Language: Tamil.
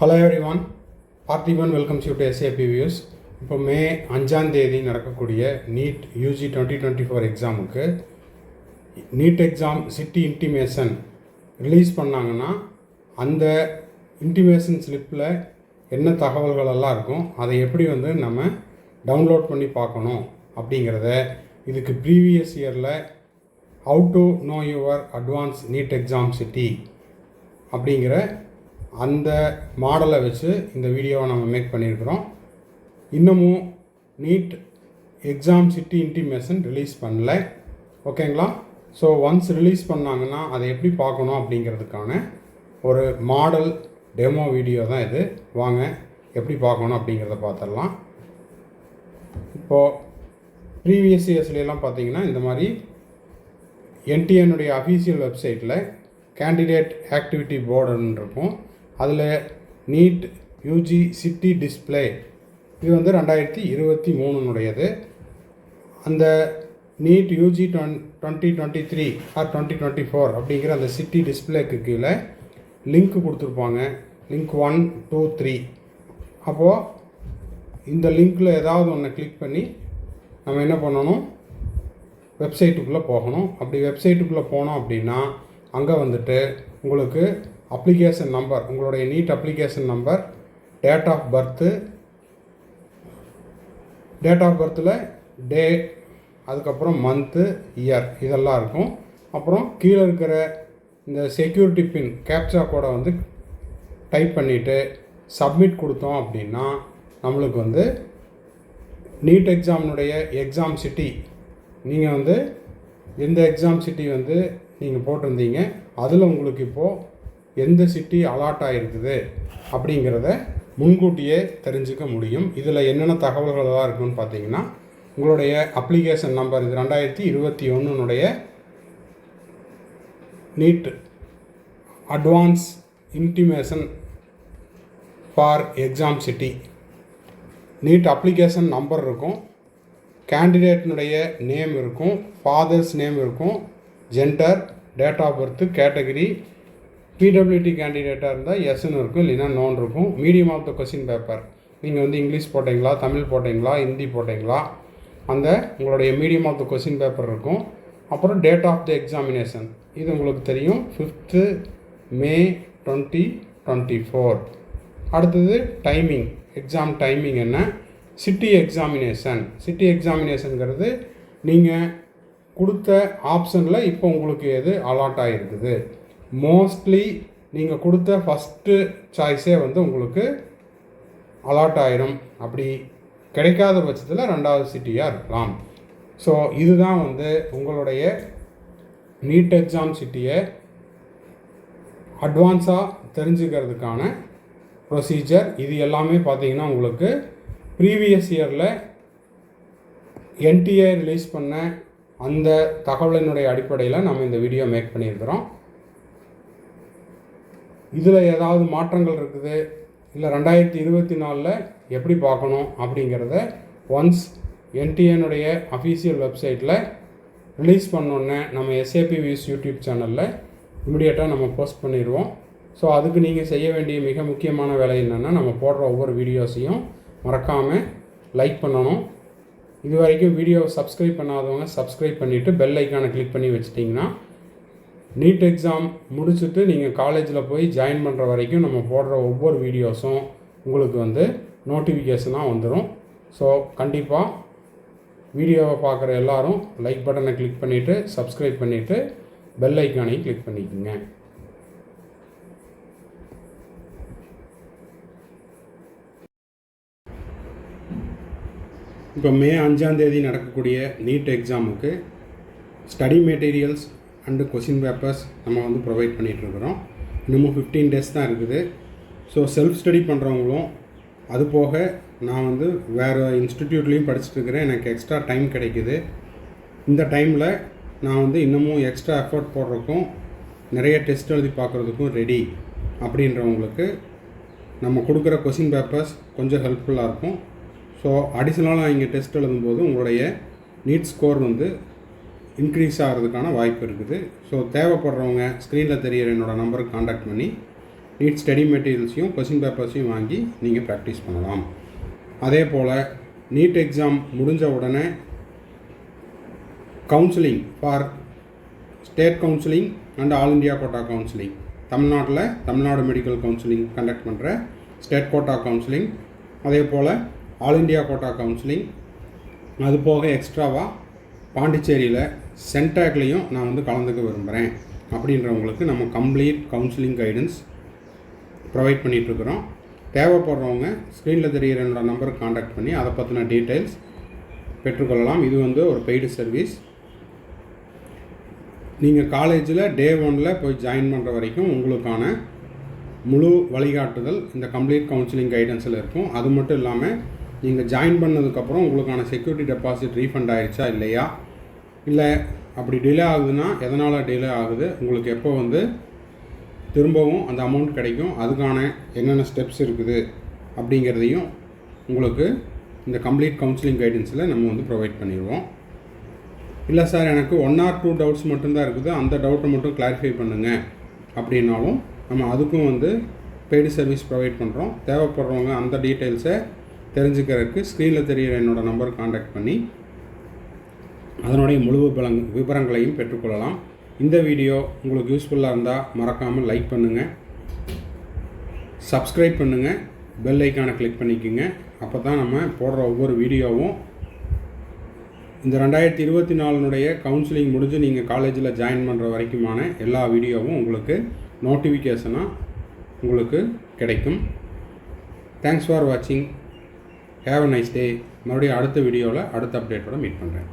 Hello everyone, Parthiban welcomes you to SAP Views. இப்போ மே 5ஆம் தேதி நடக்கக்கூடிய நீட் யூஜி 2024 எக்ஸாமுக்கு NEET exam city intimation release பண்ணாங்கன்னா அந்த இன்டிமேஷன் ஸ்லிப்பில் என்ன தகவல்கள் எல்லாம் இருக்கும், அதை எப்படி நம்ம டவுன்லோட் பண்ணி பார்க்கணும் அப்படிங்கிறத இதுக்கு ப்ரீவியஸ் இயரில் how to know your advance NEET exam city அப்படிங்கிற அந்த மாடலை வச்சு இந்த வீடியோவை நம்ம மேக் பண்ணியிருக்கிறோம். இன்னமும் நீட் எக்ஸாம் சிட்டி இன்டிமேஷன் ரிலீஸ் பண்ணல, ஓகேங்களா? ஸோ ஒன்ஸ் ரிலீஸ் பண்ணாங்கன்னா அதை எப்படி பார்க்கணும் அப்படிங்கிறதுக்கான ஒரு மாடல் டெமோ வீடியோ தான் இது. வாங்க எப்படி பார்க்கணும் அப்படிங்கிறத பார்த்துடலாம். இப்போது ப்ரீவியஸ் இயர்ஸ்லாம் பார்த்தீங்கன்னா இந்த மாதிரி என்டிஏனுடைய அஃபீஷியல் வெப்சைட்டில் கேண்டிடேட் ஆக்டிவிட்டி போர்டுன்னு இருக்கும். அதில் நீட் யூஜி சிட்டி டிஸ்பிளே இது 2023 அந்த நீட் யூஜி 2023 ஆர் 2024 அப்படிங்கிற அந்த சிட்டி டிஸ்பிளேக்கு கீழே லிங்க் கொடுத்துருப்பாங்க. லிங்க் 1, 2, 3. அப்போது இந்த லிங்க்கில் ஏதாவது ஒன்று கிளிக் பண்ணி நம்ம என்ன பண்ணணும், வெப்சைட்டுக்குள்ளே போகணும். அப்படி வெப்சைட்டுக்குள்ளே போனோம் அப்படின்னா அங்கே உங்களுக்கு அப்ளிகேஷன் நம்பர், உங்களுடைய NEET application number, date of பர்த்தில் டே, அதுக்கப்புறம் மந்த்து, இயர் இதெல்லாம் இருக்கும். அப்புறம் கீழே இருக்கிற இந்த செக்யூரிட்டி பின் கேப்சா கோடை டைப் பண்ணிவிட்டு சப்மிட் கொடுத்தோம் அப்படின்னா நம்மளுக்கு நீட் எக்ஸாமினுடைய எக்ஸாம் சிட்டி, நீங்கள் எந்த எக்ஸாம் சிட்டி நீங்கள் போட்டிருந்தீங்க அதில் உங்களுக்கு இப்போது எந்த சிட்டி அலாட் ஆகிருக்குது அப்படிங்கிறத முன்கூட்டியே தெரிஞ்சுக்க முடியும். இதில் என்னென்ன தகவல்களெல்லாம் இருக்குதுன்னு பார்த்தீங்கன்னா உங்களுடைய அப்ளிகேஷன் நம்பர், இது 2021 NEET advance intimation for exam city NEET application number இருக்கும், கேண்டிடேட்னுடைய நேம் இருக்கும், ஃபாதர்ஸ் நேம் இருக்கும், gender, date of birth, category, PWD கேண்டிடேட்டாக இருந்தால் எஸ்ன்னு இருக்கும், இல்லைன்னா நோன் இருக்கும். Medium of the question paper, நீங்கள் இங்கிலீஷ் போட்டிங்களா, தமிழ் போட்டிங்களா, ஹிந்தி போட்டிங்களா, அந்த உங்களுடைய medium of the question paper இருக்கும். அப்புறம் டேட் ஆஃப் த எக்ஸாமினேஷன், இது உங்களுக்கு தெரியும், 5th May 2024. அடுத்தது டைமிங், எக்ஸாம் டைமிங் என்ன, சிட்டி எக்ஸாமினேஷனுங்கிறது நீங்கள் கொடுத்த ஆப்ஷனில் இப்போ உங்களுக்கு எது அலாட் ஆகிருக்குது. மோஸ்ட்லி நீங்கள் கொடுத்த ஃபஸ்ட்டு சாய்ஸே உங்களுக்கு அலாட் ஆகிடும். அப்படி கிடைக்காத பட்சத்தில் 2வது சிட்டியாக இருக்கலாம். ஸோ இதுதான் உங்களுடைய நீட் எக்ஸாம் சிட்டியை அட்வான்ஸாக தெரிஞ்சுக்கிறதுக்கான ப்ரொசீஜர். இது எல்லாமே பார்த்தீங்கன்னா உங்களுக்கு ப்ரீவியஸ் இயரில் என்டிஏ ரிலீஸ் பண்ண அந்த தகவலினுடைய அடிப்படையில் நம்ம இந்த வீடியோ மேக் பண்ணியிருக்கிறோம். இதில் ஏதாவது மாற்றங்கள் இருக்குது, இல்லை 2024 எப்படி பார்க்கணும் அப்படிங்கிறத ஒன்ஸ் என்டிஏனுடைய அஃபீஷியல் வெப்சைட்டில் ரிலீஸ் பண்ணோன்னே நம்ம SAP Views யூடியூப் சேனலில் இமிடியேட்டாக நம்ம போஸ்ட் பண்ணிடுவோம். ஸோ அதுக்கு நீங்கள் செய்ய வேண்டிய மிக முக்கியமான வேலை என்னென்னா, நம்ம போடுற ஒவ்வொரு வீடியோஸையும் மறக்காமல் லைக் பண்ணணும். இது வரைக்கும் வீடியோவை சப்ஸ்கிரைப் பண்ணாதவங்க சப்ஸ்கிரைப் பண்ணிவிட்டு பெல் ஐக்கானை கிளிக் பண்ணி வச்சிட்டிங்கன்னா நீட் எக்ஸாம் முடிச்சுட்டு நீங்கள் காலேஜில் போய் ஜாயின் பண்ணுற வரைக்கும் நம்ம போடுற ஒவ்வொரு வீடியோஸும் உங்களுக்கு நோட்டிஃபிகேஷனாக வந்துடும். ஸோ கண்டிப்பாக வீடியோவை பார்க்குற எல்லோரும் லைக் பட்டனை கிளிக் பண்ணிவிட்டு சப்ஸ்கிரைப் பண்ணிவிட்டு பெல் ஐக்கானையும் கிளிக் பண்ணிக்கோங்க. இப்போ மே 5ஆம் தேதி நடக்கக்கூடிய நீட் எக்ஸாமுக்கு study materials and question papers நம்ம ப்ரொவைட் பண்ணிகிட்ருக்குறோம். இன்னமும் 15 days தான் இருக்குது. ஸோ செல்ஃப் ஸ்டடி பண்ணுறவங்களும், அது போக நான் வேறு இன்ஸ்டிடியூட்லேயும் படிச்சுட்ருக்கிறேன், எனக்கு எக்ஸ்ட்ரா டைம் கிடைக்குது. இந்த டைமில் நான் இன்னமும் எக்ஸ்ட்ரா எஃபர்ட் போடுறதுக்கும் நிறைய டெஸ்ட் எழுதி பார்க்குறதுக்கும் ரெடி அப்படின்றவங்களுக்கு நம்ம கொடுக்குற கொஸ்டின் பேப்பர்ஸ் கொஞ்சம் ஹெல்ப்ஃபுல்லாக இருக்கும். ஸோ அடிஷ்னலாக இங்கே டெஸ்ட் எழுதும்போது உங்களுடைய நீட் ஸ்கோர் இன்க்ரீஸ் ஆகிறதுக்கான வாய்ப்பு இருக்குது. ஸோ தேவைப்படுறவங்க ஸ்க்ரீனில் தெரிகிற என்னோடய நம்பருக்கு காண்டாக்ட் பண்ணி நீட் ஸ்டடி மெட்டீரியல்ஸையும் கொஸ்டின் பேப்பர்ஸையும் வாங்கி நீங்கள் ப்ராக்டிஸ் பண்ணலாம். அதே போல் நீட் எக்ஸாம் முடிஞ்ச உடனே counselling for state counselling and all India quota counselling, Tamil Nadu medical counselling conduct பண்ணுற ஸ்டேட் கோட்டா கவுன்சிலிங், அதே போல் ஆல் இண்டியா கோட்டா கவுன்சிலிங், அது போக எக்ஸ்ட்ராவாக பாண்டிச்சேரியில் சென்டாக்லேயும் நான் வந்து கலந்துக்க விரும்புகிறேன் அப்படின்றவங்களுக்கு நம்ம கம்ப்ளீட் கவுன்சிலிங் கைடன்ஸ் ப்ரொவைட் பண்ணிகிட்ருக்குறோம். தேவைப்படுறவங்க ஸ்க்ரீனில் தெரிகிற என்னோடய நம்பருக்கு காண்டாக்ட் பண்ணி அதை பற்றின டீட்டெயில்ஸ் பெற்றுக்கொள்ளலாம். இது வந்து ஒரு பெய்டு சர்வீஸ். நீங்கள் காலேஜில் டே 1 போய் ஜாயின் பண்ணுற வரைக்கும் உங்களுக்கான முழு வழிகாட்டுதல் இந்த கம்ப்ளீட் கவுன்சிலிங் கைடன்ஸில் இருக்கும். அது மட்டும் இல்லாமல் நீங்கள் ஜாயின் பண்ணதுக்கப்புறம் உங்களுக்கான செக்யூரிட்டி டெபாசிட் ரீஃபண்ட் ஆகிடுச்சா இல்லையா, இல்லை அப்படி டிலே ஆகுதுன்னா எதனால் டிலே ஆகுது, உங்களுக்கு எப்போ வந்து திரும்பவும் அந்த அமௌண்ட் கிடைக்கும், அதுக்கான என்னென்ன ஸ்டெப்ஸ் இருக்குது அப்படிங்கிறதையும் உங்களுக்கு இந்த கம்ப்ளீட் கவுன்சிலிங் கைடன்ஸில் நம்ம வந்து ப்ரொவைட் பண்ணிடுவோம். இல்லை சார் எனக்கு 1 or 2 டவுட்ஸ் மட்டும்தான் இருக்குது, அந்த டவுட்டை மட்டும் கிளாரிஃபை பண்ணுங்கள் அப்படின்னாலும் நம்ம அதுக்கும் வந்து பெய்டு சர்வீஸ் ப்ரொவைட் பண்ணுறோம். தேவைப்படுறவங்க அந்த டீட்டெயில்ஸை தெரிஞ்சுக்கிறதுக்கு ஸ்க்ரீனில் தெரிகிற என்னோடய நம்பருக்கு காண்டாக்ட் பண்ணி அதனுடைய முழு விவரங்களையும் பெற்றுக்கொள்ளலாம். இந்த வீடியோ உங்களுக்கு யூஸ்ஃபுல்லாக இருந்தால் மறக்காமல் லைக் பண்ணுங்கள், சப்ஸ்கிரைப் பண்ணுங்கள், பெல் ஐக்கானை கிளிக் பண்ணிக்கோங்க. அப்போ தான் நம்ம போடுற ஒவ்வொரு வீடியோவும் இந்த 2024 கவுன்சிலிங் முடிஞ்சு நீங்கள் காலேஜில் ஜாயின் பண்ணுற வரைக்குமான எல்லா வீடியோவும் உங்களுக்கு நோட்டிஃபிகேஷனாக உங்களுக்கு கிடைக்கும். தேங்க்ஸ் ஃபார் வாட்சிங். Have a nice day. மறுபடியும் அடுத்த வீடியோவில் அடுத்த அப்டேட்டோட மீட் பண்ணுறேன்.